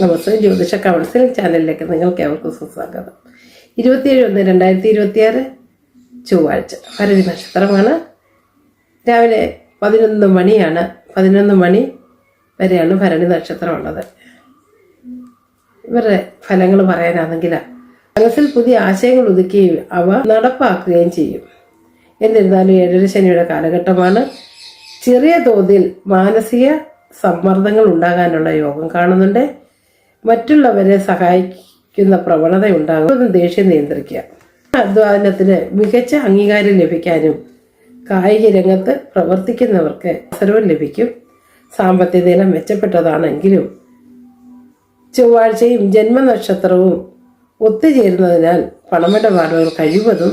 നമസ്തേ, ജ്യോതിഷ കൗൺസിലിംഗ് ചാനലിലേക്ക് നിങ്ങൾക്ക് ഏവർക്കും സുസ്വാഗതം. 27/1/2026 ചൊവ്വാഴ്ച, ഭരണി നക്ഷത്രമാണ്. രാവിലെ 11 മണിയാണ്. 11 മണി വരെയാണ് ഭരണി നക്ഷത്രമുള്ളത്. ഇവരുടെ ഫലങ്ങൾ പറയാനാണെങ്കിൽ മനസ്സിൽ പുതിയ ആശയങ്ങൾ ഉദിക്കുകയും അവ നടപ്പാക്കുകയും ചെയ്യും. എന്നിരുന്നാലും 7 ശനിയുടെ കാലഘട്ടമാണ്. ചെറിയ തോതിൽ മാനസിക സമ്മർദ്ദങ്ങൾ ഉണ്ടാകാനുള്ള യോഗം കാണുന്നുണ്ട്. മറ്റുള്ളവരെ സഹായിക്കുന്ന പ്രവണത ഉണ്ടാകും. ദേഷ്യം നിയന്ത്രിക്കുക. അധ്വാനത്തിന് മികച്ച അംഗീകാരം ലഭിക്കാനും കായിക രംഗത്ത് പ്രവർത്തിക്കുന്നവർക്ക് അവസരവും ലഭിക്കും. സാമ്പത്തിക നില മെച്ചപ്പെട്ടതാണെങ്കിലും ചൊവ്വാഴ്ചയും ജന്മനക്ഷത്രവും ഒത്തുചേരുന്നതിനാൽ പണമിടപാടുകൾ കഴിവതും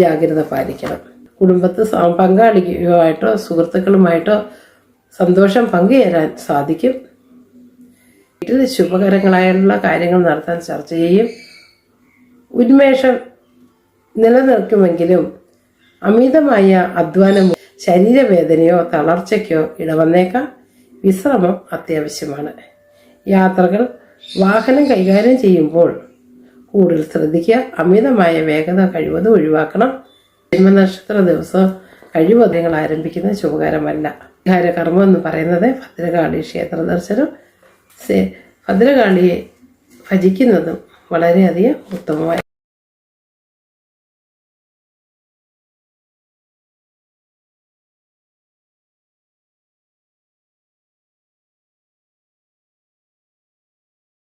ജാഗ്രത പാലിക്കണം. കുടുംബത്തിൽ പങ്കാളിയുമായിട്ടോ സുഹൃത്തുക്കളുമായിട്ടോ സന്തോഷം പങ്കുചേരാൻ സാധിക്കും. വീട്ടിൽ ശുഭകരങ്ങളായുള്ള കാര്യങ്ങൾ നടത്താൻ ചർച്ച ചെയ്യും. ഉന്മേഷം നിലനിൽക്കുമെങ്കിലും അമിതമായ അധ്വാനമോ ശരീരവേദനയോ തളർച്ചയ്ക്കോ ഇടവന്നേക്കാം. വിശ്രമം അത്യാവശ്യമാണ്. യാത്രകൾ, വാഹനം കൈകാര്യം ചെയ്യുമ്പോൾ കൂടുതൽ ശ്രദ്ധിക്കുക. അമിതമായ വേഗത കഴിവതും ഒഴിവാക്കണം. ജന്മനക്ഷത്ര ദിവസം കഴിവധികങ്ങൾ ആരംഭിക്കുന്നത് ശുഭകരമല്ല. കർമ്മം എന്ന് പറയുന്നത് ഭദ്രകാളി ക്ഷേത്ര ദർശനം, ഭദ്രകാളിയെ ഭജിക്കുന്നതും വളരെയധികം ഉത്തമമായി.